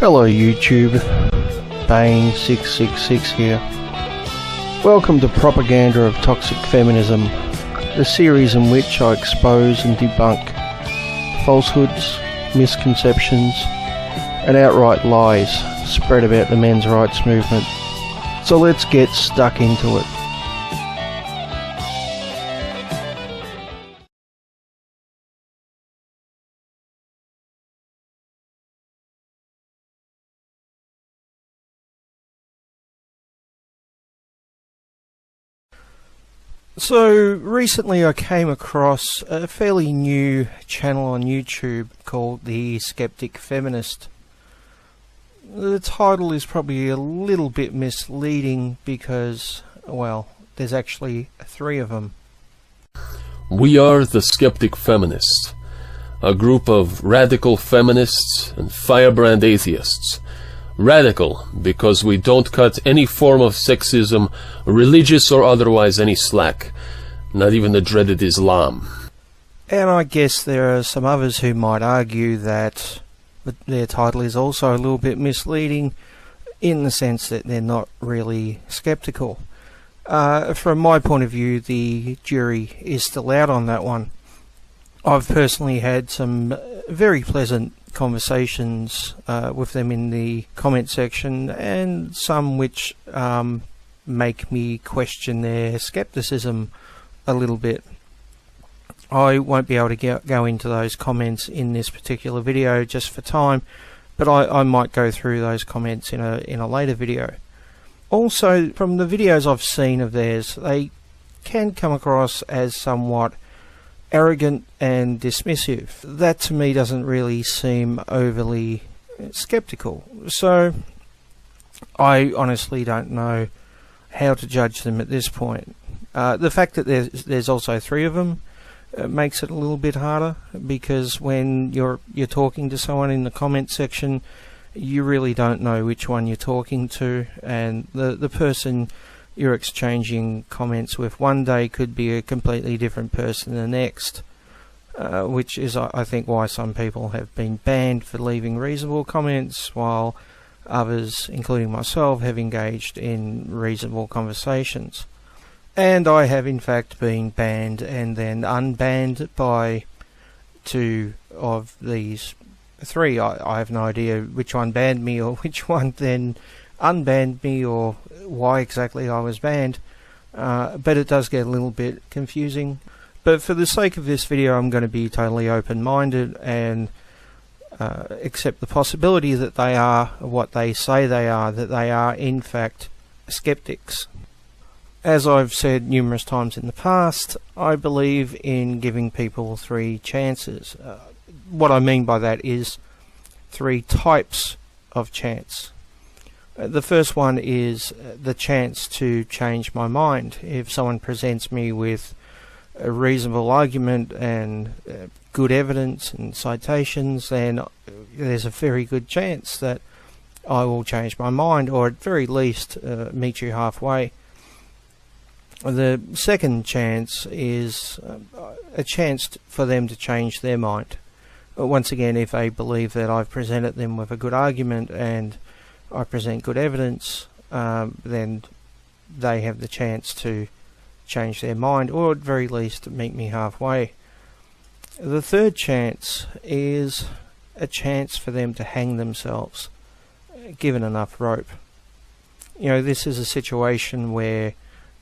Hello YouTube, Bane666 here. Welcome to Propaganda of Toxic Feminism, the series in which I expose and debunk falsehoods, misconceptions, and outright lies spread about the men's rights movement. So let's get stuck into it. So recently I came across a fairly new channel on YouTube called The Skeptic Feminist. The title is probably a little bit misleading because, well, there's actually three of them. We are the Skeptic Feminist, a group of radical feminists and firebrand atheists. Radical because we don't cut any form of sexism, religious or otherwise, any slack, not even the dreaded Islam. And I guess there are some others who might argue that their title is also a little bit misleading in the sense that they're not really skeptical. From my point of view, the jury is still out on that one. I've personally had some very pleasant conversations with them in the comment section, and some which make me question their skepticism a little bit. I won't be able to go into those comments in this particular video just for time, but I might go through those comments in a later video. Also, from the videos I've seen of theirs, they can come across as somewhat arrogant and dismissive. That to me doesn't really seem overly skeptical. So I honestly don't know how to judge them at this point. The fact that there's also three of them makes it a little bit harder, because when you're talking to someone in the comment section, you really don't know which one you're talking to, and the person you're exchanging comments with one day could be a completely different person the next, which is, I think, why some people have been banned for leaving reasonable comments, while others, including myself, have engaged in reasonable conversations. And I have in fact been banned and then unbanned by two of these three. I have no idea which one banned me or which one then unbanned me, or why exactly I was banned, but it does get a little bit confusing. But for the sake of this video, I'm going to be totally open-minded and accept the possibility that they are what they say they are, that they are in fact skeptics. As I've said numerous times in the past, I believe in giving people three chances. What I mean by that is three types of chance. The first one is the chance to change my mind. If someone presents me with a reasonable argument and good evidence and citations, then there's a very good chance that I will change my mind, or at very least meet you halfway. The second chance is a chance for them to change their mind. Once again, if they believe that I've presented them with a good argument and I present good evidence, then they have the chance to change their mind, or at very least meet me halfway. The third chance is a chance for them to hang themselves, given enough rope. You know, this is a situation where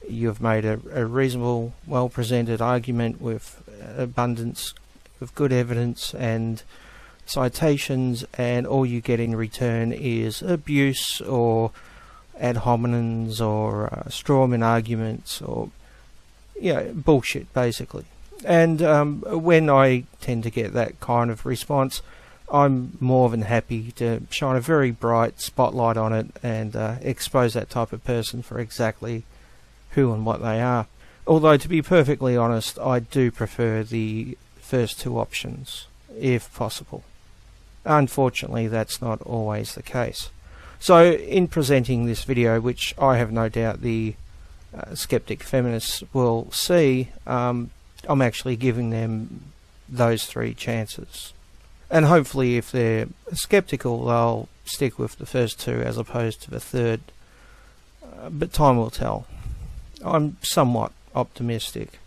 you've made a reasonable, well-presented argument with abundance of good evidence and citations, and all you get in return is abuse or ad hominems or strawman arguments, or bullshit basically. And when I tend to get that kind of response, I'm more than happy to shine a very bright spotlight on it and expose that type of person for exactly who and what they are. Although, to be perfectly honest, I do prefer the first two options, if possible. Unfortunately, that's not always the case. So, in presenting this video, which I have no doubt the Skeptic Feminists will see, I'm actually giving them those three chances. And hopefully, if they're skeptical, they'll stick with the first two as opposed to the third. But time will tell. I'm somewhat optimistic.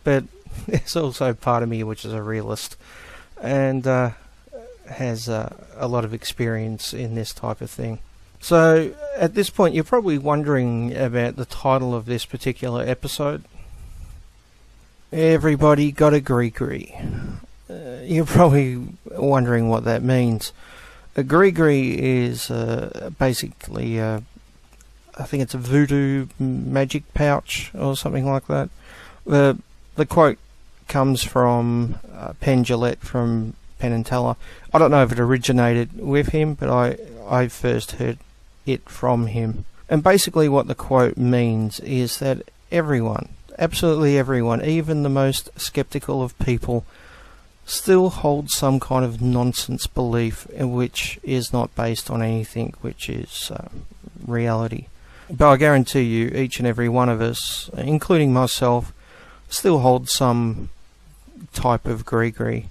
But there's also part of me which is a realist and has a lot of experience in this type of thing. So at this point you're probably wondering about the title of this particular episode. Everybody got a Gris Gris. You're probably wondering what that means. A Gris Gris is basically, I think it's a voodoo magic pouch or something like that. The quote comes from Penn Jillette from Penn and Teller. I don't know if it originated with him, but I first heard it from him. And basically what the quote means is that everyone, absolutely everyone, even the most skeptical of people, still holds some kind of nonsense belief which is not based on anything which is reality. But I guarantee you, each and every one of us, including myself, still holds some type of Gris Gris.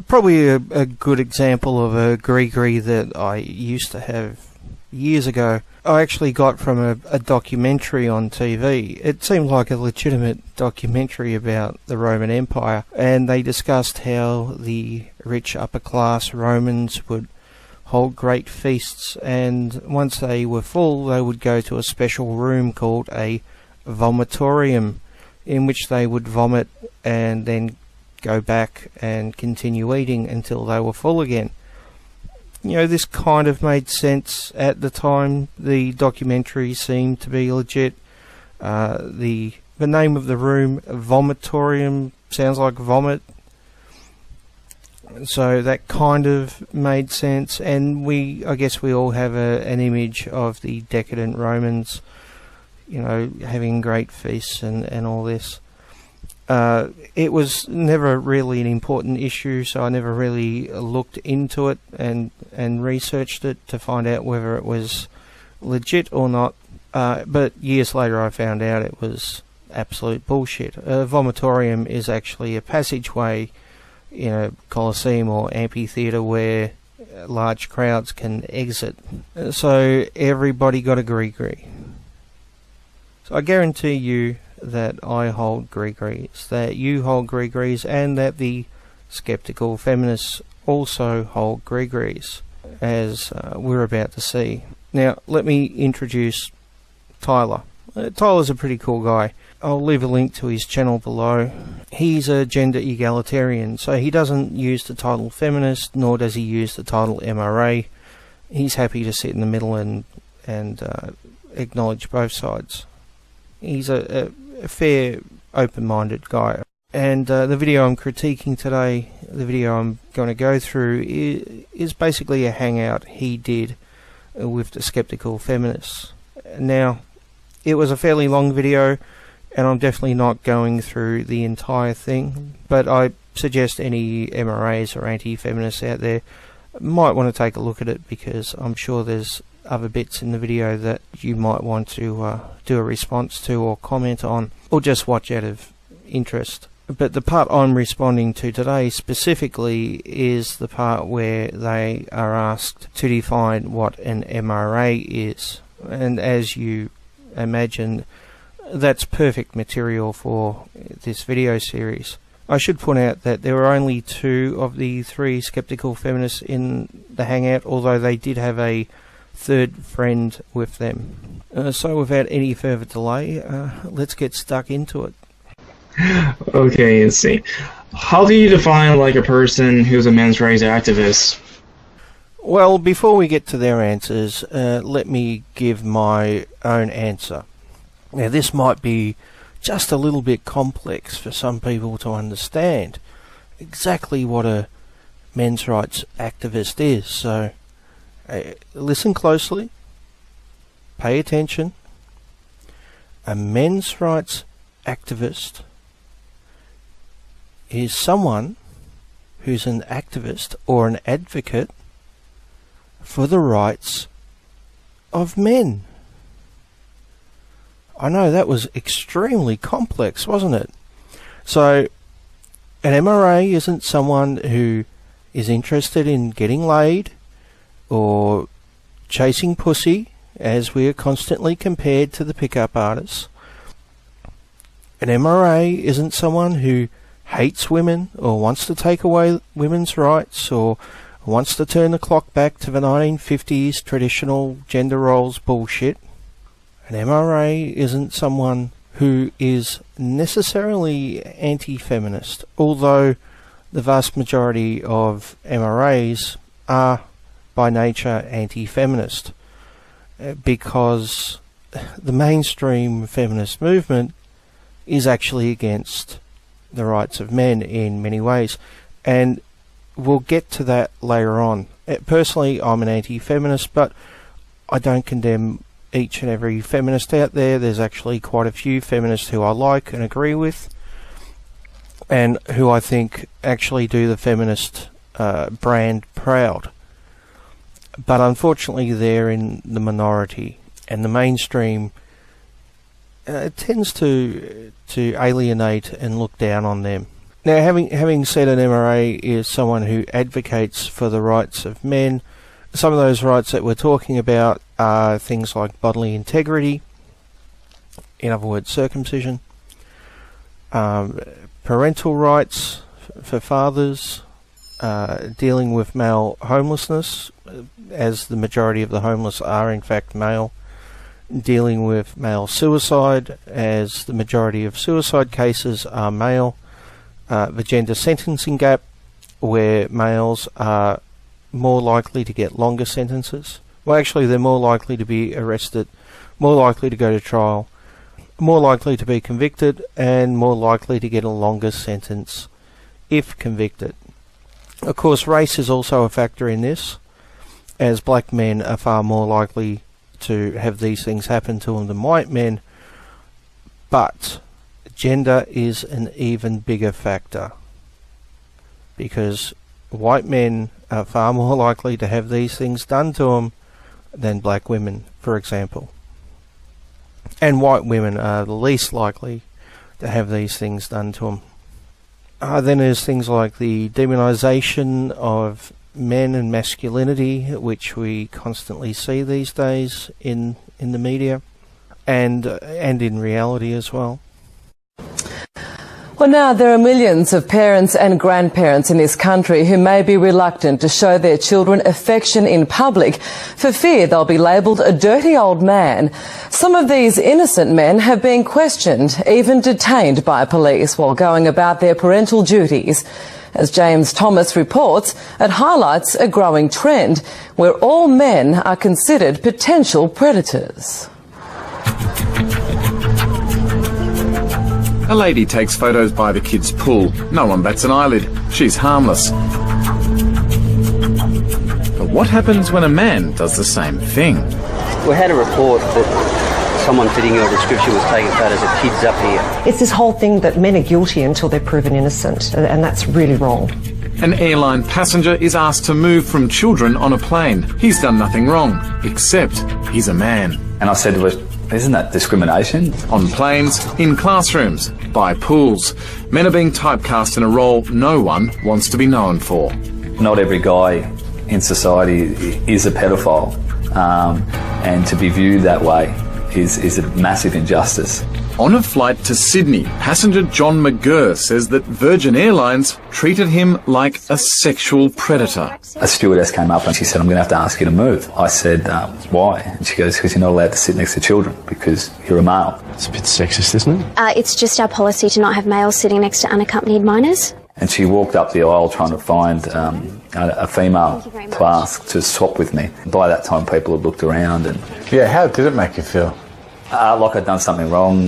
Probably a good example of a Gris Gris that I used to have years ago, I actually got from a documentary on TV. It seemed like a legitimate documentary about the Roman Empire, and they discussed how the rich upper class Romans would hold great feasts, and once they were full they would go to a special room called a vomitorium, in which they would vomit and then go back and continue eating until they were full again. You know, this kind of made sense at the time. The documentary seemed to be legit. The name of the room, vomitorium, sounds like vomit. So that kind of made sense. And I guess we all have an image of the decadent Romans, you know, having great feasts and all this. It was never really an important issue, so I never really looked into it and researched it to find out whether it was legit or not. But years later I found out it was absolute bullshit. A vomitorium is actually a passageway in a coliseum or amphitheatre where large crowds can exit. So everybody got a Gris Gris. So I guarantee you that I hold Gris Gris, that you hold Gris Gris, and that the skeptical feminists also hold Gris Gris, as we're about to see. Now, let me introduce Tyler. Tyler's a pretty cool guy. I'll leave a link to his channel below. He's a gender egalitarian, so he doesn't use the title feminist, nor does he use the title MRA. He's happy to sit in the middle and acknowledge both sides. He's a fair, open-minded guy. And the video I'm critiquing today, the video I'm going to go through, is basically a hangout he did with the skeptical feminists. Now, it was a fairly long video, and I'm definitely not going through the entire thing, but I suggest any MRAs or anti-feminists out there might want to take a look at it, because I'm sure there's other bits in the video that you might want to do a response to or comment on, or just watch out of interest. But the part I'm responding to today specifically is the part where they are asked to define what an MRA is. And as you imagine, that's perfect material for this video series. I should point out that there were only 2 of the 3 skeptical feminists in the hangout, although they did have a third friend with them. So without any further delay, let's get stuck into it. Okay, let's see. How do you define like a person who's a men's rights activist? Well, before we get to their answers, let me give my own answer. Now, this might be just a little bit complex for some people to understand exactly what a men's rights activist is, so listen closely, pay attention. A men's rights activist is someone who's an activist or an advocate for the rights of men. I know that was extremely complex, wasn't it? So, an MRA isn't someone who is interested in getting laid or chasing pussy, as we are constantly compared to the pickup artists. An MRA isn't someone who hates women or wants to take away women's rights or wants to turn the clock back to the 1950s traditional gender roles bullshit. An MRA isn't someone who is necessarily anti-feminist, although the vast majority of MRAs are by nature anti-feminist, because the mainstream feminist movement is actually against the rights of men in many ways, and we'll get to that later on. Personally, I'm an anti-feminist, but I don't condemn each and every feminist out there. There's actually quite a few feminists who I like and agree with, and who I think actually do the feminist brand proud. But unfortunately they're in the minority, and the mainstream tends to alienate and look down on them. Now, having said an MRA is someone who advocates for the rights of men, some of those rights that we're talking about are things like bodily integrity, in other words circumcision, parental rights for fathers, dealing with male homelessness, as the majority of the homeless are in fact male, dealing with male suicide, as the majority of suicide cases are male, the gender sentencing gap, where males are more likely to get longer sentences. Well, actually they're more likely to be arrested, more likely to go to trial, more likely to be convicted, and more likely to get a longer sentence if convicted. Of course, race is also a factor in this, as black men are far more likely to have these things happen to them than white men, but gender is an even bigger factor, because white men are far more likely to have these things done to them than black women, for example. And white women are the least likely to have these things done to them. Then there's things like the demonization of men and masculinity, which we constantly see these days in the media and in reality as well. Well, now there are millions of parents and grandparents in this country who may be reluctant to show their children affection in public for fear they'll be labelled a dirty old man. Some of these innocent men have been questioned, even detained by police while going about their parental duties. As James Thomas reports, it highlights a growing trend where all men are considered potential predators. A lady takes photos by the kids' pool. No one bats an eyelid. She's harmless. But what happens when a man does the same thing? We had a report that someone fitting your description was taking photos of kids up here. It's this whole thing that men are guilty until they're proven innocent, and that's really wrong. An airline passenger is asked to move from children on a plane. He's done nothing wrong, except he's a man. And I said to her, isn't that discrimination? On planes, in classrooms, by pools, men are being typecast in a role no one wants to be known for. Not every guy in society is a pedophile, and to be viewed that way is a massive injustice. On a flight to Sydney, passenger John McGurr says that Virgin Airlines treated him like a sexual predator. A stewardess came up and she said, I'm going to have to ask you to move. I said, why? And she goes, because you're not allowed to sit next to children because you're a male. It's a bit sexist, isn't it? It's just our policy to not have males sitting next to unaccompanied minors. And she walked up the aisle trying to find a female to ask to swap with me. By that time, people had looked around. And yeah, how did it make you feel? Like I'd done something wrong,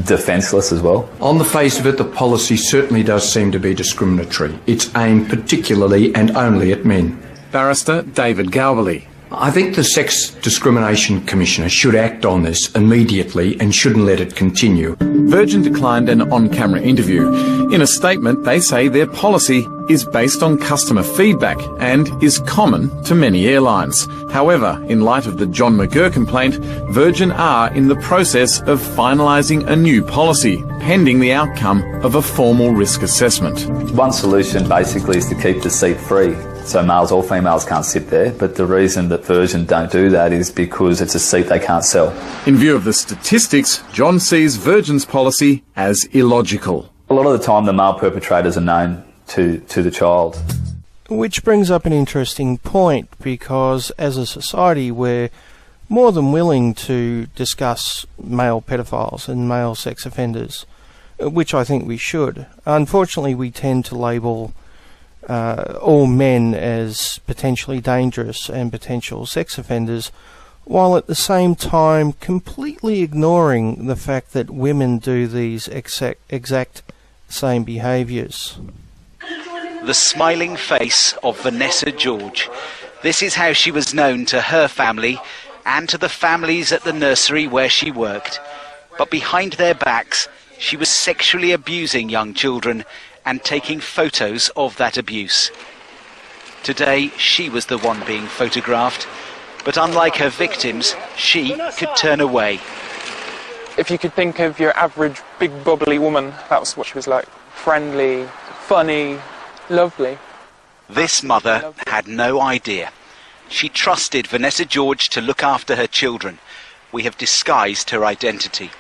defenceless as well. On the face of it, the policy certainly does seem to be discriminatory. It's aimed particularly and only at men. Barrister David Galbally. I think the Sex Discrimination Commissioner should act on this immediately and shouldn't let it continue. Virgin declined an on-camera interview. In a statement, they say their policy is based on customer feedback and is common to many airlines. However, in light of the John McGurr complaint, Virgin are in the process of finalising a new policy, pending the outcome of a formal risk assessment. One solution basically is to keep the seat free So males or females can't sit there, but the reason that Virgin don't do that is because it's a seat they can't sell. In view of the statistics, John sees Virgin's policy as illogical. A lot of the time the male perpetrators are known to the child. Which brings up an interesting point, because as a society we're more than willing to discuss male pedophiles and male sex offenders, which I think we should. Unfortunately, we tend to label all men as potentially dangerous and potential sex offenders, while at the same time completely ignoring the fact that women do these exact same behaviours. The smiling face of Vanessa George. This is how she was known to her family and to the families at the nursery where she worked. But behind their backs, she was sexually abusing young children and taking photos of that abuse. Today, she was the one being photographed, but unlike her victims, she could turn away. If you could think of your average big bubbly woman, that was what she was like. Friendly, funny, lovely. This mother had no idea. She trusted Vanessa George to look after her children. We have disguised her identity.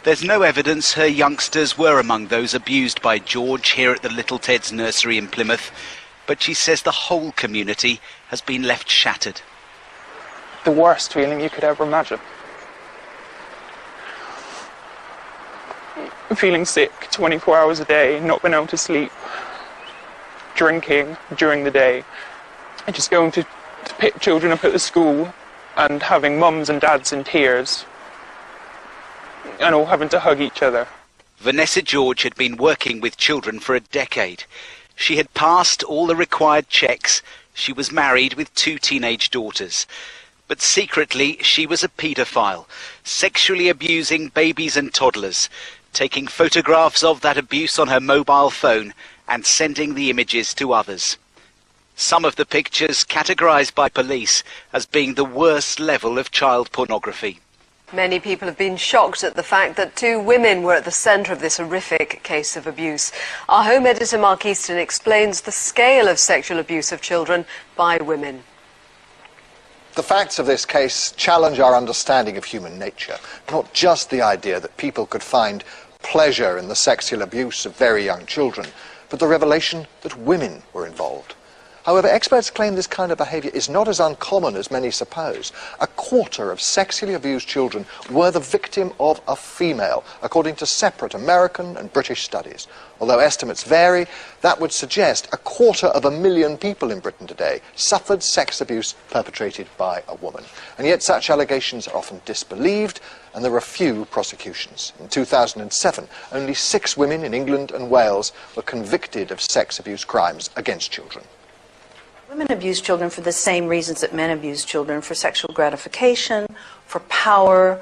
There's no evidence her youngsters were among those abused by George here at the Little Ted's nursery in Plymouth, but she says the whole community has been left shattered. The worst feeling you could ever imagine. Feeling sick 24 hours a day, not being able to sleep, drinking during the day, and just going to pick children up at the school and having mums and dads in tears and all having to hug each other. Vanessa George had been working with children for a decade. She had passed all the required checks. She was married with 2 teenage daughters. But secretly, she was a paedophile, sexually abusing babies and toddlers, taking photographs of that abuse on her mobile phone and sending the images to others. Some of the pictures categorised by police as being the worst level of child pornography. Many people have been shocked at the fact that 2 women were at the centre of this horrific case of abuse. Our home editor Mark Easton explains the scale of sexual abuse of children by women. The facts of this case challenge our understanding of human nature, not just the idea that people could find pleasure in the sexual abuse of very young children, but the revelation that women were involved. However, experts claim this kind of behaviour is not as uncommon as many suppose. 1/4 of sexually abused children were the victim of a female, according to separate American and British studies. Although estimates vary, that would suggest 250,000 people in Britain today suffered sex abuse perpetrated by a woman. And yet such allegations are often disbelieved, and there are few prosecutions. In 2007, only 6 women in England and Wales were convicted of sex abuse crimes against children. Women abuse children for the same reasons that men abuse children, for sexual gratification, for power.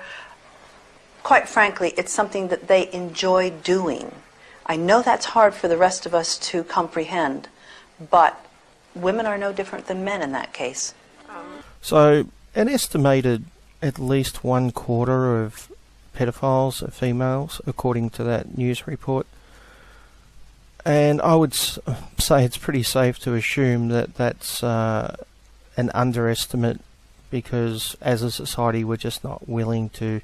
Quite frankly, it's something that they enjoy doing. I know that's hard for the rest of us to comprehend, but women are no different than men in that case. So, an estimated at least 1/4 of pedophiles are females, according to that news report. And I would say it's pretty safe to assume that that's an underestimate, because as a society we're just not willing to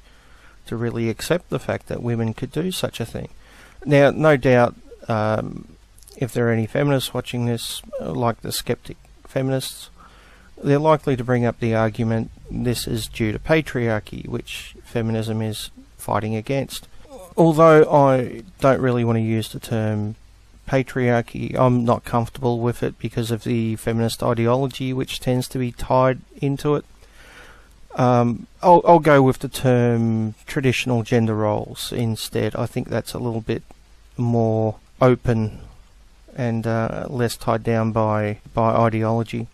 really accept the fact that women could do such a thing. Now, no doubt, if there are any feminists watching this, like the Skeptic Feminists, they're likely to bring up the argument this is due to patriarchy, which feminism is fighting against. Although I don't really want to use the term patriarchy, I'm not comfortable with it because of the feminist ideology which tends to be tied into it. I'll go with the term traditional gender roles instead. I think that's a little bit more open and less tied down by ideology.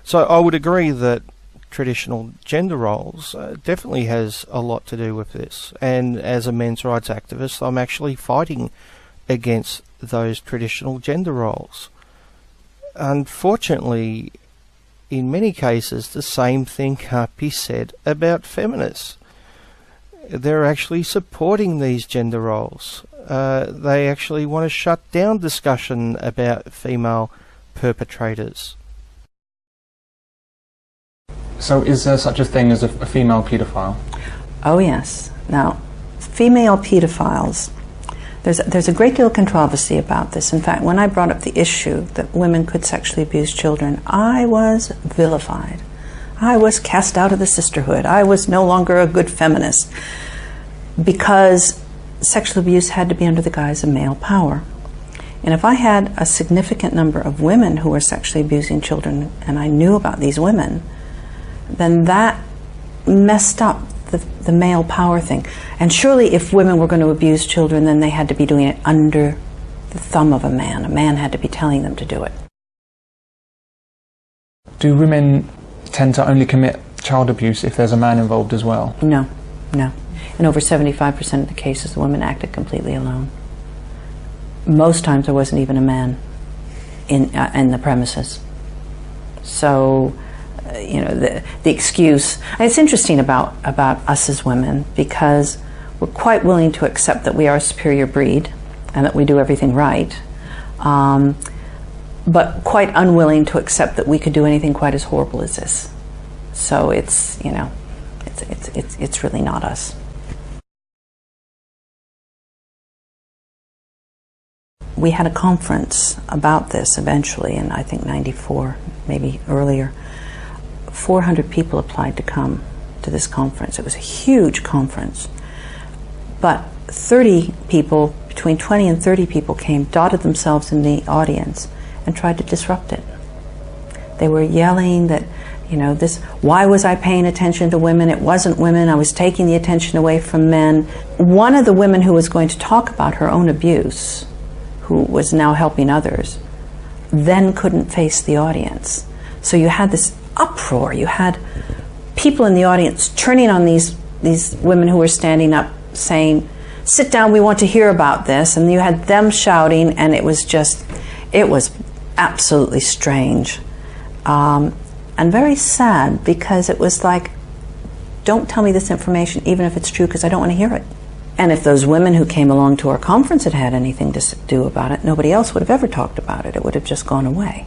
So I would agree that traditional gender roles definitely has a lot to do with this, and as a men's rights activist I'm actually fighting against those traditional gender roles. Unfortunately, in many cases the same thing can't be said about feminists. They're actually supporting these gender roles. They actually want to shut down discussion about female perpetrators. So is there such a thing as a female paedophile? Oh yes. Now, female pedophiles, there's a great deal of controversy about this. In fact, when I brought up the issue that women could sexually abuse children, I was vilified. I was cast out of the sisterhood. I was no longer a good feminist because sexual abuse had to be under the guise of male power. And if I had a significant number of women who were sexually abusing children and I knew about these women, then that messed up the male power thing. And surely if women were going to abuse children, then they had to be doing it under the thumb of a man. A man had to be telling them to do it. Do women tend to only commit child abuse if there's a man involved as well? No, no. In over 75% of the cases, the women acted completely alone. Most times there wasn't even a man in the premises. So, you know, the excuse. And it's interesting about us as women, because we're quite willing to accept that we are a superior breed and that we do everything right, but quite unwilling to accept that we could do anything quite as horrible as this. So it's, you know, it's really not us. We had a conference about this eventually in, I think, 94, maybe earlier. 400 people applied to come to this conference. It was a huge conference. But 30 people, between 20 and 30 people came, dotted themselves in the audience and tried to disrupt it. They were yelling that, you know, this, why was I paying attention to women? It wasn't women. I was taking the attention away from men. One of the women who was going to talk about her own abuse, who was now helping others, then couldn't face the audience. So you had this uproar. You had people in the audience turning on these women who were standing up saying, sit down, we want to hear about this. And you had them shouting, and it was just, it was absolutely strange. And very sad, because it was like, don't tell me this information, even if it's true, because I don't want to hear it. And if those women who came along to our conference had had anything to do about it, nobody else would have ever talked about it. It would have just gone away.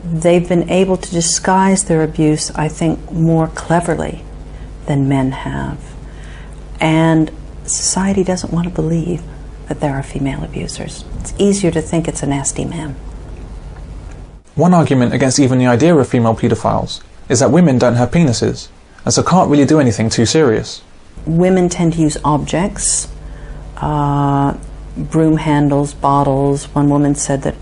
They've been able to disguise their abuse, I think, more cleverly than men have. And society doesn't want to believe that there are female abusers. It's easier to think it's a nasty man. One argument against even the idea of female paedophiles is that women don't have penises, and so can't really do anything too serious. Women tend to use objects, broom handles, bottles. One woman said that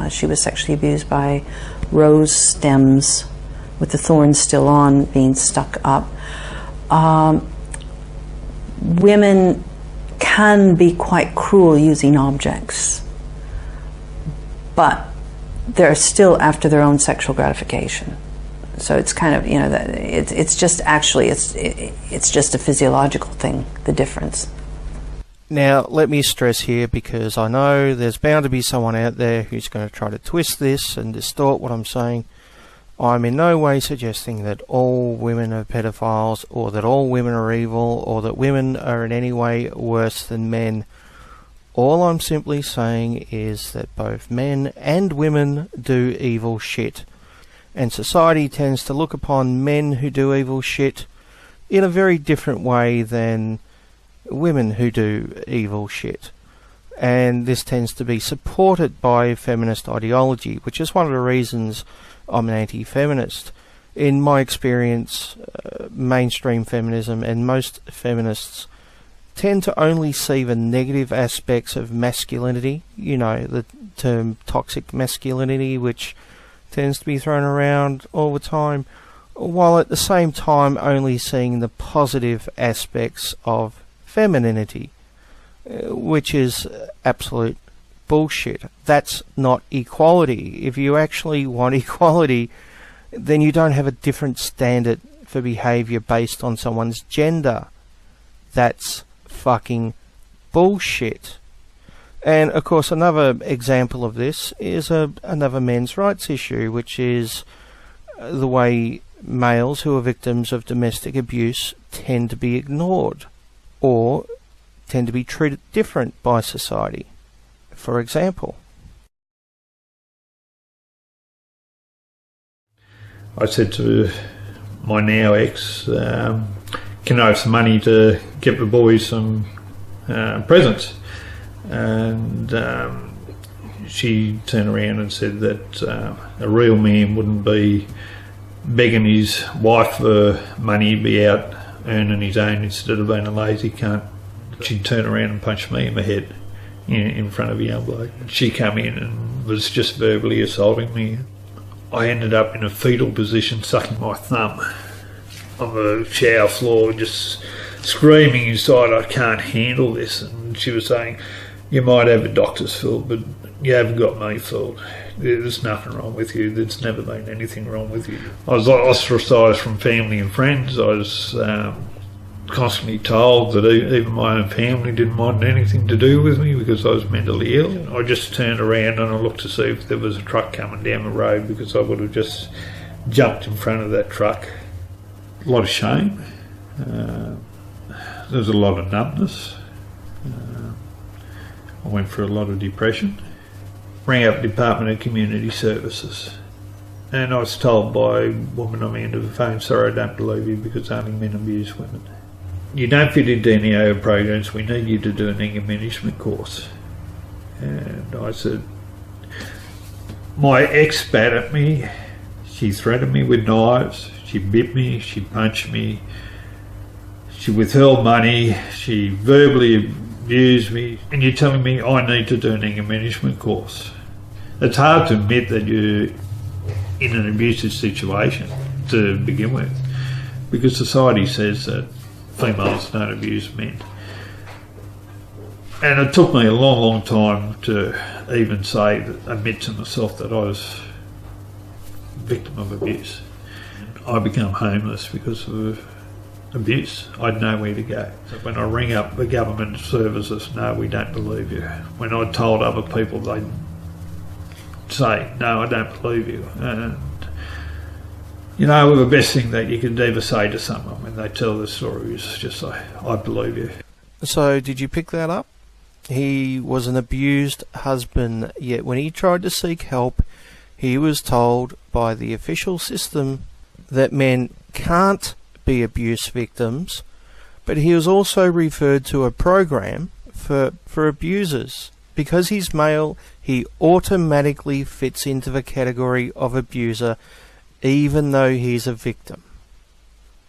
she was sexually abused by rose stems with the thorns still on, being stuck up. Women can be quite cruel using objects, but they're still after their own sexual gratification. So it's kind of, you know, it's just actually, it's just a physiological thing, the difference. Now, let me stress here, because I know there's bound to be someone out there who's going to try to twist this and distort what I'm saying. I'm in no way suggesting that all women are pedophiles, or that all women are evil, or that women are in any way worse than men. All I'm simply saying is that both men and women do evil shit. And society tends to look upon men who do evil shit in a very different way than women who do evil shit. And this tends to be supported by feminist ideology, which is one of the reasons I'm an anti-feminist. In my experience, mainstream feminism and most feminists tend to only see the negative aspects of masculinity. You know, the term toxic masculinity, which tends to be thrown around all the time, while at the same time only seeing the positive aspects of femininity, which is absolute bullshit. That's not equality. If you actually want equality, then you don't have a different standard for behaviour based on someone's gender. That's fucking bullshit. And of course, another example of this is another men's rights issue, which is the way males who are victims of domestic abuse tend to be ignored, or tend to be treated different by society. For example, I said to my now ex, can I have some money to get the boys some presents? And she turned around and said that a real man wouldn't be begging his wife for money, he'd be out earning his own instead of being a lazy cunt. She'd turn around and punch me in the head in front of a young bloke. She came in and was just verbally assaulting me. I ended up in a fetal position, sucking my thumb on the shower floor, just screaming inside, I can't handle this. And she was saying, you might have a doctor's filled, but you haven't got me filled. There's nothing wrong with you. There's never been anything wrong with you. I was ostracised from family and friends. I was constantly told that even my own family didn't want anything to do with me because I was mentally ill. I just turned around and I looked to see if there was a truck coming down the road, because I would have just jumped in front of that truck. A lot of shame. There was a lot of numbness. I went through a lot of depression. Rang up the Department of Community Services, and I was told by a woman on the end of the phone, sorry, I don't believe you because only men abuse women. You don't fit into any of our programs, we need you to do an anger management course. And I said, my ex spat at me, she threatened me with knives, she bit me, she punched me, she withheld money, she verbally abused me, and you're telling me I need to do an anger management course. It's hard to admit that you're in an abusive situation to begin with, because society says that females don't abuse men. And it took me a long, long time to even admit to myself that I was a victim of abuse. I became homeless because of abuse. I had nowhere to go. So when I ring up the government services, no, we don't believe you. When I told other people, they'd say, no, I don't believe you. And you know, the best thing that you could ever say to someone when they tell their story is just say, I believe you. So did you pick that up? He was an abused husband, yet when he tried to seek help, he was told by the official system that men can't be abuse victims, but he was also referred to a program for abusers. Because he's male, he automatically fits into the category of abuser, even though he's a victim.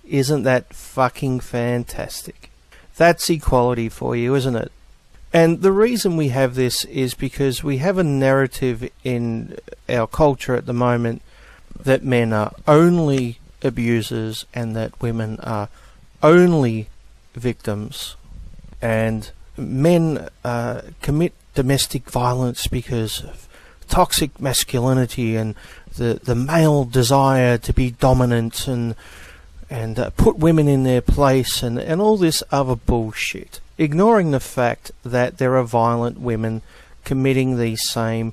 Isn't that fucking fantastic? That's equality for you, isn't it? And the reason we have this is because we have a narrative in our culture at the moment that men are only abusers and that women are only victims, and men commit domestic violence because of toxic masculinity and the male desire to be dominant and put women in their place and all this other bullshit, ignoring the fact that there are violent women committing these same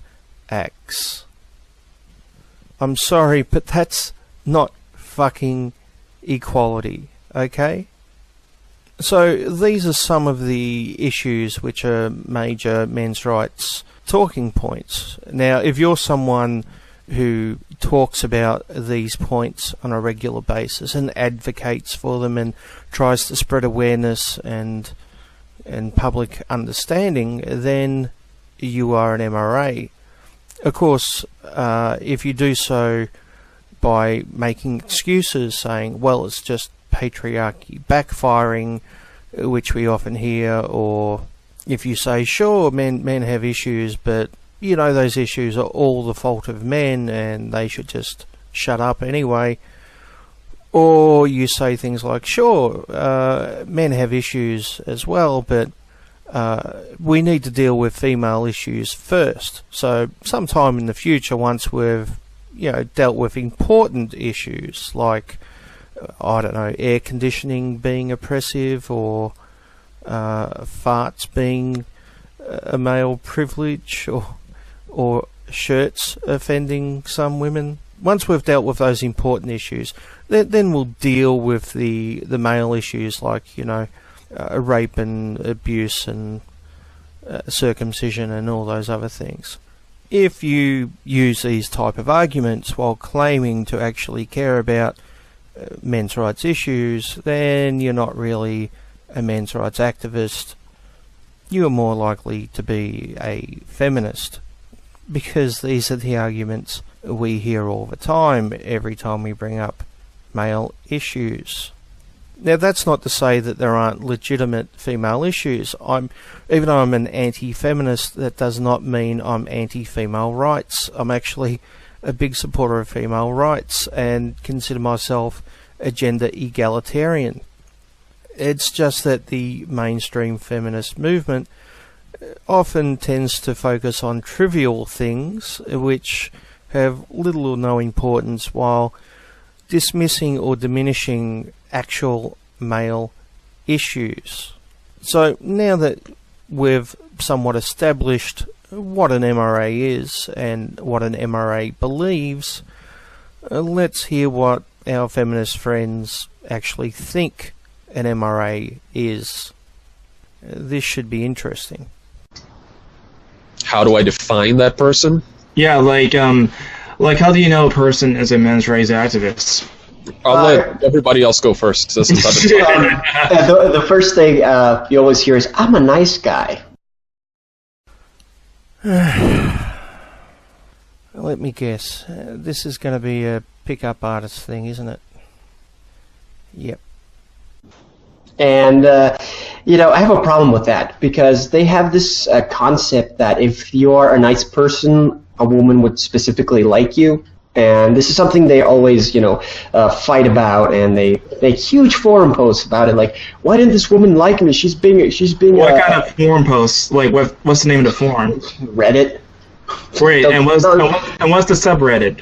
acts. I'm sorry, but that's not fucking equality, okay? So these are some of the issues which are major men's rights talking points. Now, if you're someone who talks about these points on a regular basis and advocates for them and tries to spread awareness and public understanding, then you are an MRA. Of course, if you do so by making excuses, saying, well, it's just patriarchy backfiring, which we often hear, or if you say, sure, men have issues, but you know those issues are all the fault of men and they should just shut up anyway. Or you say things like, sure, men have issues as well, but we need to deal with female issues first. So sometime in the future, once we've dealt with important issues like, I don't know, air conditioning being oppressive or farts being a male privilege or shirts offending some women. Once we've dealt with those important issues, then we'll deal with the male issues like, rape and abuse and circumcision and all those other things. if you use these type of arguments while claiming to actually care about men's rights issues, then you're not really a men's rights activist. You're more likely to be a feminist, because these are the arguments we hear all the time every time we bring up male issues. Now, that's not to say that there aren't legitimate female issues. Even though I'm an anti-feminist, that does not mean I'm anti-female rights. I'm actually a big supporter of female rights and consider myself a gender egalitarian. It's just that the mainstream feminist movement often tends to focus on trivial things which have little or no importance, while dismissing or diminishing actual male issues. So now that we've somewhat established what an MRA is and what an MRA believes, let's hear what our feminist friends actually think an MRA is. This should be interesting. How do I define that person? Yeah, like how do you know a person is a men's rights activist? I'll let everybody else go first. This is the first thing you always hear is, "I'm a nice guy." Let me guess. This is going to be a pickup artist thing, isn't it? Yep. And, I have a problem with that, because they have this concept that if you're a nice person, a woman would specifically like you. And this is something they always, fight about, and they make huge forum posts about it. Like, why didn't this woman like me? She's being. What kind of forum posts? Like, what's the name of the forum? Reddit. Wait, and what's the subreddit?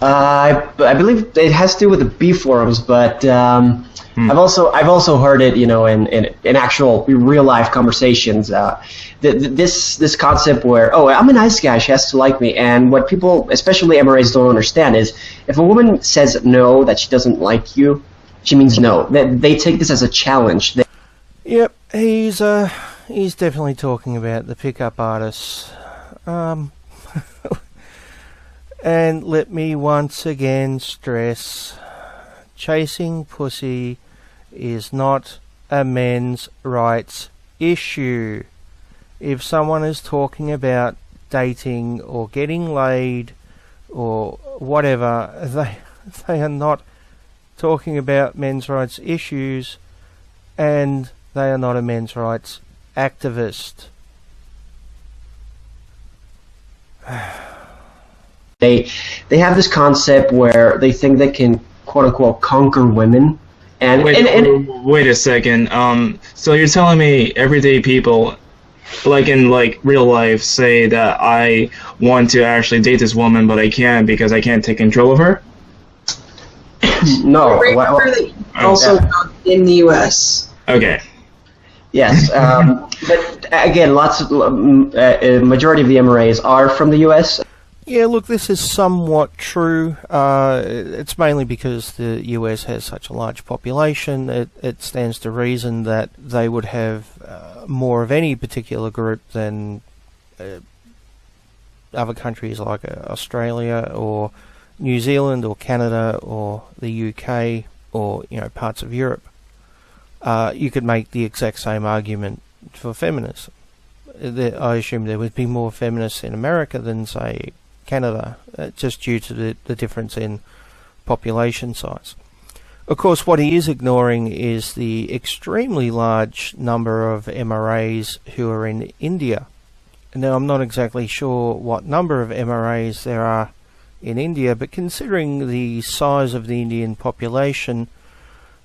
I believe it has to do with the B forums, but I've also heard it, in actual real life conversations. This concept where, I'm a nice guy, she has to like me, and what people, especially MRAs, don't understand is if a woman says no, that she doesn't like you, she means no. They take this as a challenge. Yep, he's definitely talking about the pickup artists. And let me once again stress, chasing pussy is not a men's rights issue. If someone is talking about dating or getting laid or whatever, they are not talking about men's rights issues, and they are not a men's rights activist. They have this concept where they think they can quote unquote conquer women. And wait a second. So you're telling me everyday people, like in real life, say that I want to actually date this woman, but I can't because I can't take control of her? No. Also in the U.S. Okay. Yes, but again, majority of the MRAs are from the U.S. Yeah, look, this is somewhat true. It's mainly because the US has such a large population. It stands to reason that they would have more of any particular group than other countries like Australia or New Zealand or Canada or the UK or parts of Europe. You could make the exact same argument for feminism. I assume there would be more feminists in America than, say, Canada, just due to the difference in population size. Of course, what he is ignoring is the extremely large number of MRAs who are in India. Now, I'm not exactly sure what number of MRAs there are in India, but considering the size of the Indian population,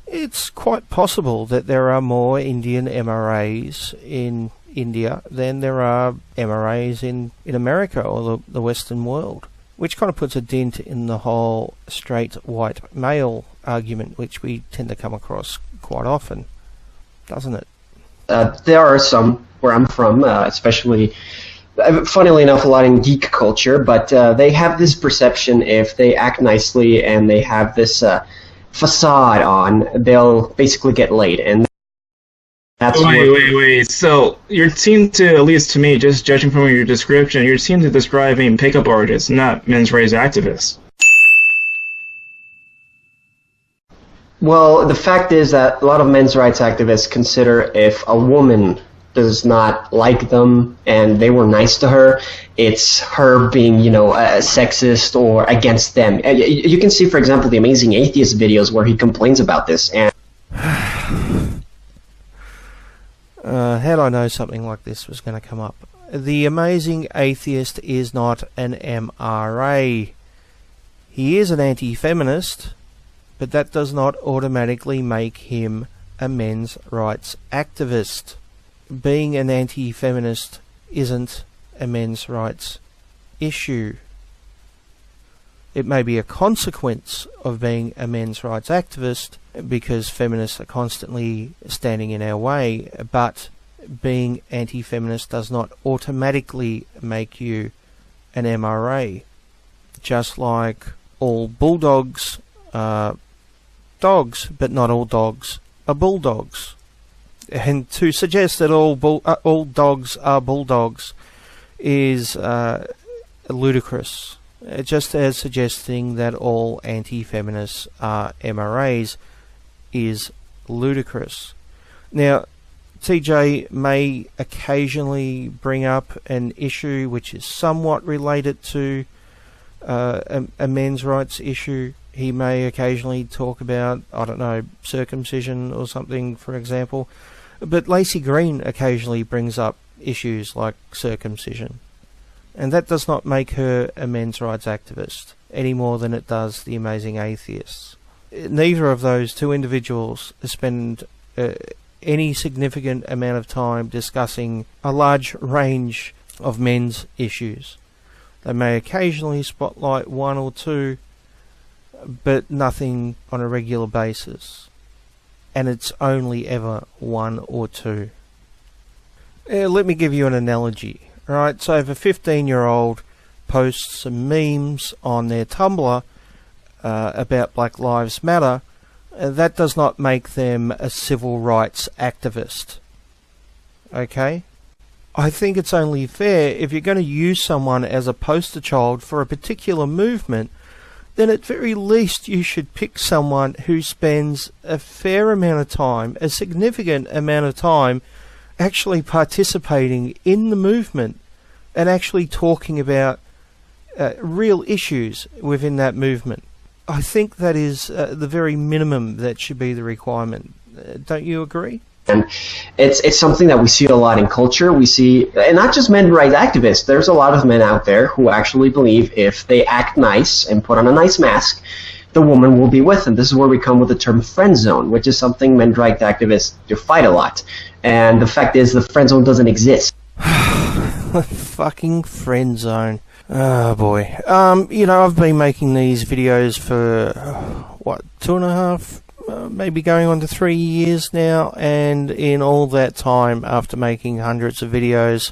it's quite possible that there are more Indian MRAs in India than there are MRAs in America or the Western world, which kind of puts a dent in the whole straight white male argument, which we tend to come across quite often, doesn't it? There are some where I'm from, especially, funnily enough, a lot in geek culture, but they have this perception if they act nicely and they have this facade on, they'll basically get laid. And Wait. So you seem to, at least to me, just judging from your description, you seem to describing pickup artists, not men's rights activists. Well, the fact is that a lot of men's rights activists consider if a woman does not like them and they were nice to her, it's her being, sexist or against them. You can see, for example, the Amazing Atheist videos where he complains about this. And had I known something like this was going to come up. The Amazing Atheist is not an MRA. He is an anti-feminist, but that does not automatically make him a men's rights activist. Being an anti-feminist isn't a men's rights issue. It may be a consequence of being a men's rights activist because feminists are constantly standing in our way, but being anti-feminist does not automatically make you an MRA. Just like all bulldogs are dogs, but not all dogs are bulldogs. And to suggest that all dogs are bulldogs is ludicrous. Just as suggesting that all anti-feminists are MRAs is ludicrous. Now, TJ may occasionally bring up an issue which is somewhat related to a men's rights issue. He may occasionally talk about, I don't know, circumcision or something, for example. But Lacey Green occasionally brings up issues like circumcision. And that does not make her a men's rights activist any more than it does the Amazing Atheists. Neither of those two individuals spend any significant amount of time discussing a large range of men's issues. They may occasionally spotlight one or two, but nothing on a regular basis. And it's only ever one or two. Let me give you an analogy. Right, so if a 15-year-old posts some memes on their Tumblr about Black Lives Matter, that does not make them a civil rights activist. Okay? I think it's only fair, if you're going to use someone as a poster child for a particular movement, then at very least you should pick someone who spends a fair amount of time, a significant amount of time, actually participating in the movement and actually talking about real issues within that movement. I think that is the very minimum that should be the requirement. Don't you agree? And it's something that we see a lot in culture. We see, and not just men rights activists, there's a lot of men out there who actually believe if they act nice and put on a nice mask, the woman will be with them. This is where we come with the term friend zone, which is something men rights activists do fight a lot. And the fact is the friend zone doesn't exist. Fucking friend zone. Oh boy. I've been making these videos for, 2.5, maybe going on to 3 years now, and in all that time, after making hundreds of videos,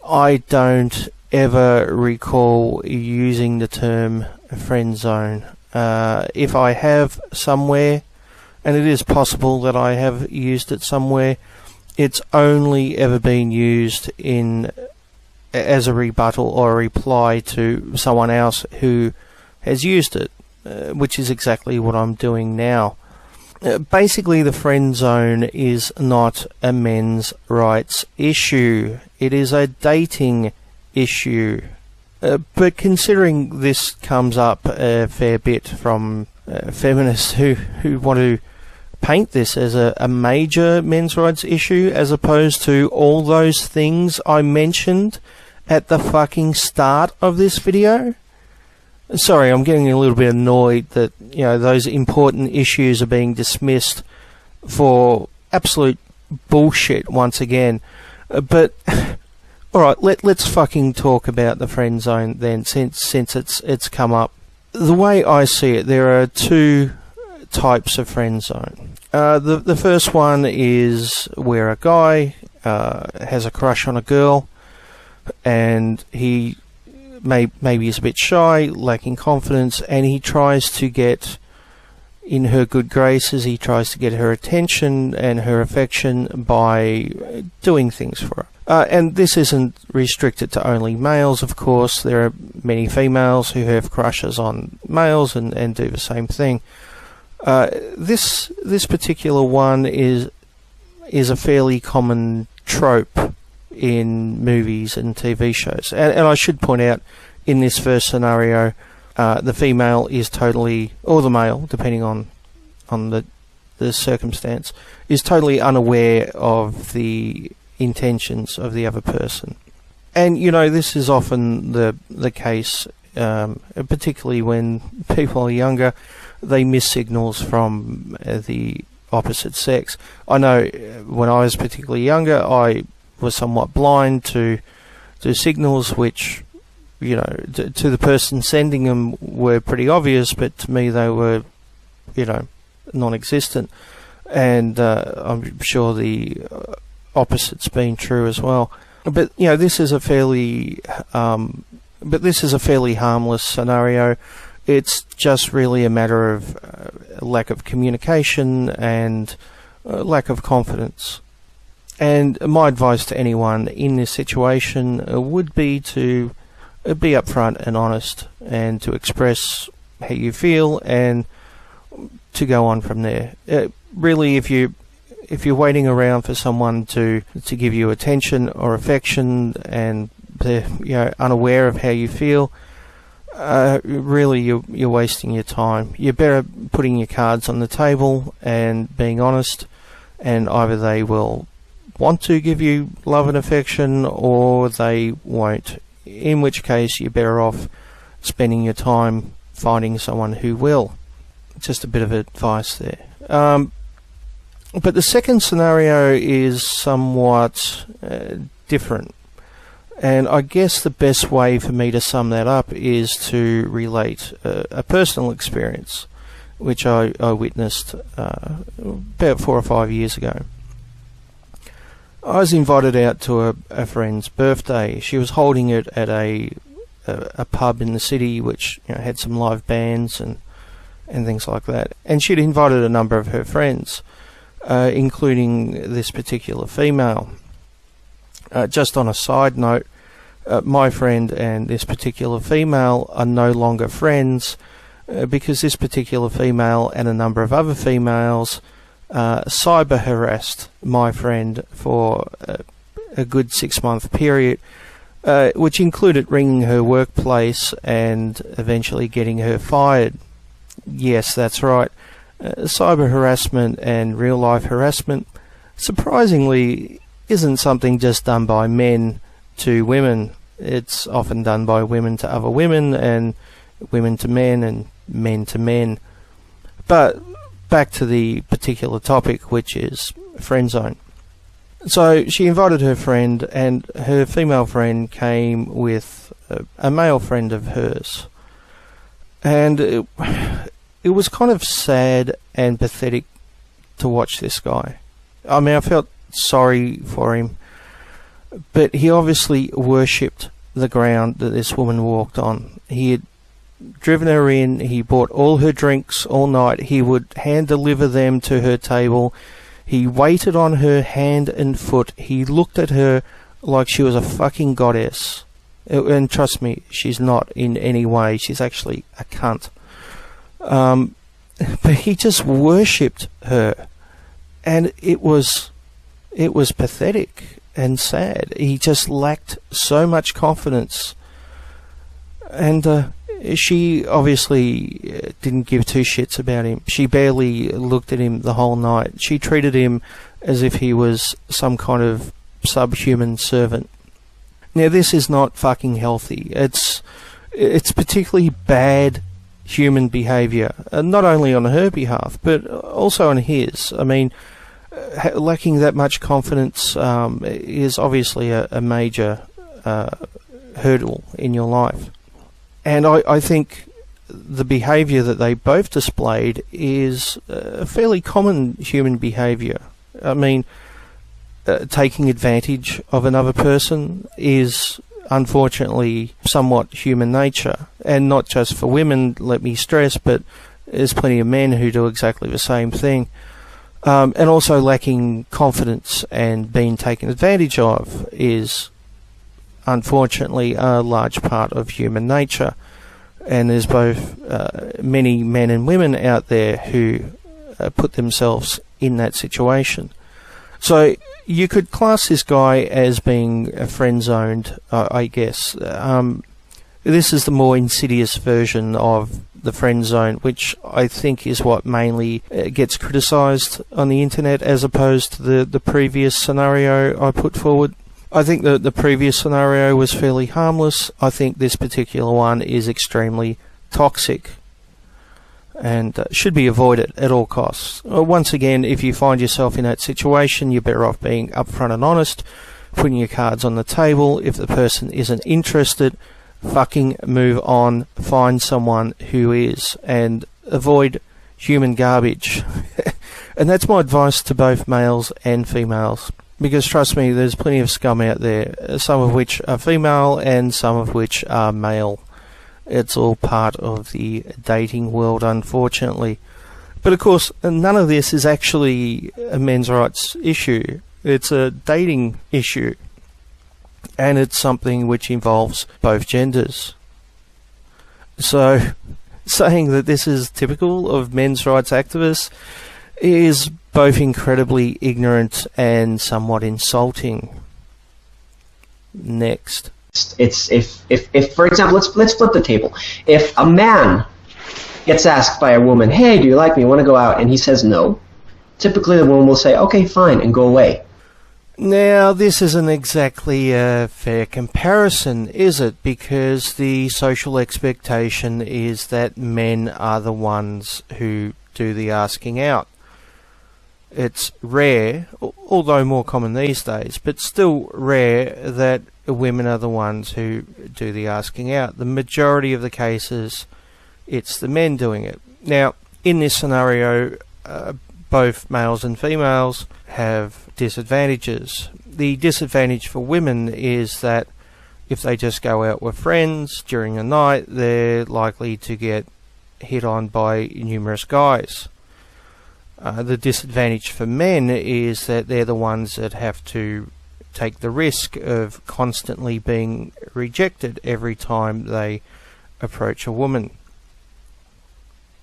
I don't ever recall using the term friend zone. If I have somewhere, and it is possible that I have used it somewhere, it's only ever been used as a rebuttal or a reply to someone else who has used it, which is exactly what I'm doing now. Basically, the friend zone is not a men's rights issue. It is a dating issue. But considering this comes up a fair bit from feminists who want to paint this as a major men's rights issue as opposed to all those things I mentioned at the fucking start of this video. Sorry, I'm getting a little bit annoyed that, those important issues are being dismissed for absolute bullshit once again. But alright, let's fucking talk about the friend zone then, since it's come up. The way I see it, there are two types of friend zone. The first one is where a guy has a crush on a girl, and he maybe is a bit shy, lacking confidence, and he tries to get in her good graces. He tries to get her attention and her affection by doing things for her. And this isn't restricted to only males, of course. There are many females who have crushes on males and do the same thing. This particular one is a fairly common trope in movies and TV shows. And I should point out, in this first scenario, the female is totally, or the male, depending on the circumstance, is totally unaware of the intentions of the other person. And, you know, this is often the case, particularly when people are younger. They miss signals from the opposite sex. I know when I was particularly younger, I was somewhat blind to signals which, you know, to the person sending them were pretty obvious, but to me they were, you know, non-existent. And I'm sure the opposite's been true as well. But, you know, this is a fairly harmless scenario. It's just really a matter of lack of communication and lack of confidence. And my advice to anyone in this situation would be to be upfront and honest, and to express how you feel, and to go on from there. Really, if you're waiting around for someone to give you attention or affection, and they're, you know, unaware of how you feel, really you're wasting your time. You're better putting your cards on the table and being honest, and either they will want to give you love and affection or they won't, in which case you're better off spending your time finding someone who will. Just a bit of advice there. But the second scenario is somewhat different. And I guess the best way for me to sum that up is to relate a personal experience, which I witnessed about 4 or 5 years ago. I was invited out to a friend's birthday. She was holding it at a pub in the city, which, you know, had some live bands and things like that. And she'd invited a number of her friends, including this particular female. Just on a side note, my friend and this particular female are no longer friends because this particular female and a number of other females cyber harassed my friend for a good 6-month period, which included ringing her workplace and eventually getting her fired. Yes, that's right. Cyber harassment and real life harassment, surprisingly, isn't something just done by men to women. It's often done by women to other women, and women to men, and men to men. But back to the particular topic, which is friend zone. So she invited her friend, and her female friend came with a male friend of hers. And it was kind of sad and pathetic to watch this guy. I mean, I felt sorry for him, but he obviously worshipped the ground that this woman walked on. He had driven her in, he bought all her drinks all night, he would hand deliver them to her table, he waited on her hand and foot, he looked at her like she was a fucking goddess. And trust me, she's not in any way, she's actually a cunt. But he just worshipped her, and it was pathetic and sad. He just lacked so much confidence, and she obviously didn't give two shits about him. She barely looked at him the whole night. She treated him as if he was some kind of subhuman servant. Now, this is not fucking healthy. It's particularly bad human behaviour, not only on her behalf, but also on his. I mean, lacking that much confidence is obviously a major hurdle in your life. And I think the behaviour that they both displayed is a fairly common human behaviour. I mean, taking advantage of another person is unfortunately somewhat human nature, and not just for women, let me stress, but There's plenty of men who do exactly the same thing. And also lacking confidence and being taken advantage of is unfortunately a large part of human nature. And there's both many men and women out there who put themselves in that situation. So you could class this guy as being friend-zoned, I guess. This is the more insidious version of the friend zone, which I think is what mainly gets criticised on the internet as opposed to the previous scenario I put forward. I think that the previous scenario was fairly harmless. I think this particular one is extremely toxic and should be avoided at all costs. Once again, if you find yourself in that situation, you're better off being upfront and honest, putting your cards on the table. If the person isn't interested, fucking move on, find someone who is, and avoid human garbage. And that's my advice to both males and females, because trust me, there's plenty of scum out there, some of which are female and some of which are male. It's all part of the dating world, unfortunately. But of course, none of this is actually a men's rights issue. It's a dating issue. And it's something which involves both genders. So, saying that this is typical of men's rights activists is both incredibly ignorant and somewhat insulting. Next. It's if for example, let's flip the table. If a man gets asked by a woman, "Hey, do you like me? Want to go out?" and he says no, typically the woman will say, "Okay, fine," and go away. Now, this isn't exactly a fair comparison, is it? Because the social expectation is that men are the ones who do the asking out. It's rare, although more common these days, but still rare that women are the ones who do the asking out. The majority of the cases, it's the men doing it. Now, in this scenario, both males and females have disadvantages. The disadvantage for women is that if they just go out with friends during the night, they're likely to get hit on by numerous guys. The disadvantage for men is that they're the ones that have to take the risk of constantly being rejected every time they approach a woman.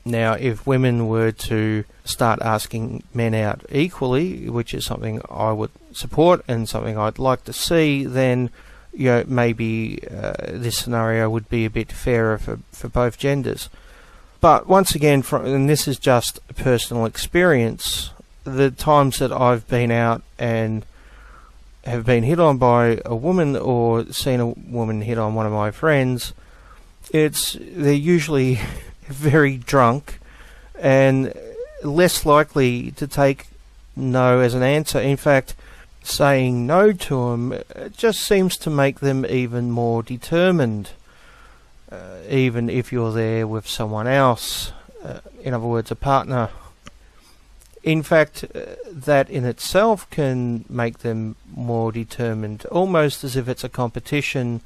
Now, if women were to start asking men out equally, which is something I would support and something I'd like to see, then maybe this scenario would be a bit fairer for both genders. But once again, and this is just personal experience, the times that I've been out and have been hit on by a woman or seen a woman hit on one of my friends, they're usually very drunk and less likely to take no as an answer. In fact, saying no to them just seems to make them even more determined, even if you're there with someone else, in other words, a partner. In fact, that in itself can make them more determined, almost as if it's a competition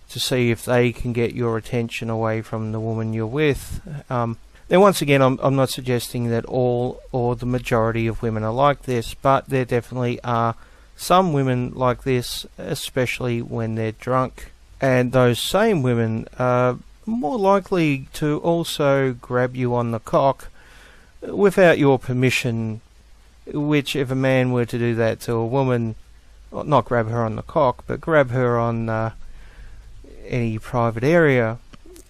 to see if they can get your attention away from the woman you're with. Now, once again, I'm not suggesting that all or the majority of women are like this, but there definitely are some women like this, especially when they're drunk. And those same women are more likely to also grab you on the cock without your permission, which if a man were to do that to a woman, not grab her on the cock, but grab her on any private area,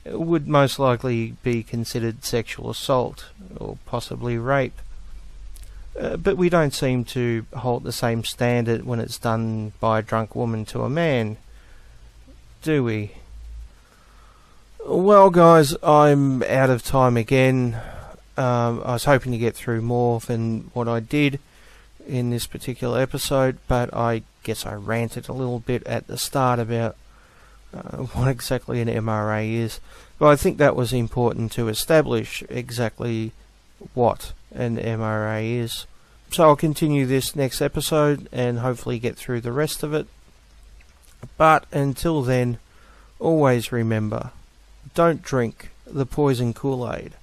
would most likely be considered sexual assault or possibly rape. But we don't seem to hold the same standard when it's done by a drunk woman to a man, do we? Well, guys, I'm out of time again. I was hoping to get through more than what I did in this particular episode, but I guess I ranted a little bit at the start about what exactly an MRA is. But I think that was important to establish exactly what an MRA is. So I'll continue this next episode and hopefully get through the rest of it. But until then, always remember, don't drink the poison Kool-Aid.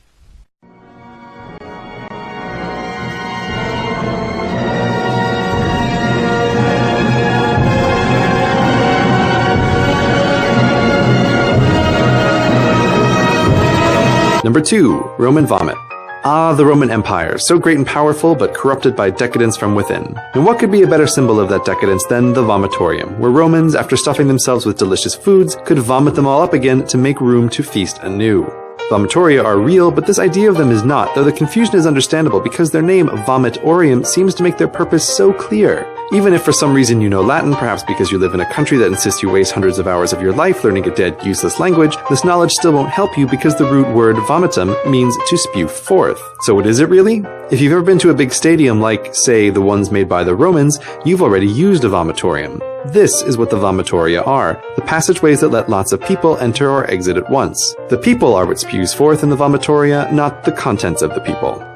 Number 2. Roman vomit. Ah, the Roman Empire, so great and powerful, but corrupted by decadence from within. And what could be a better symbol of that decadence than the vomitorium, where Romans, after stuffing themselves with delicious foods, could vomit them all up again to make room to feast anew. Vomitoria are real, but this idea of them is not, though the confusion is understandable because their name, vomitorium, seems to make their purpose so clear. Even if for some reason you know Latin, perhaps because you live in a country that insists you waste hundreds of hours of your life learning a dead, useless language, this knowledge still won't help you because the root word vomitum means to spew forth. So what is it really? If you've ever been to a big stadium like, say, the ones made by the Romans, you've already used a vomitorium. This is what the vomitoria are, the passageways that let lots of people enter or exit at once. The people are what spews forth in the vomitoria, not the contents of the people.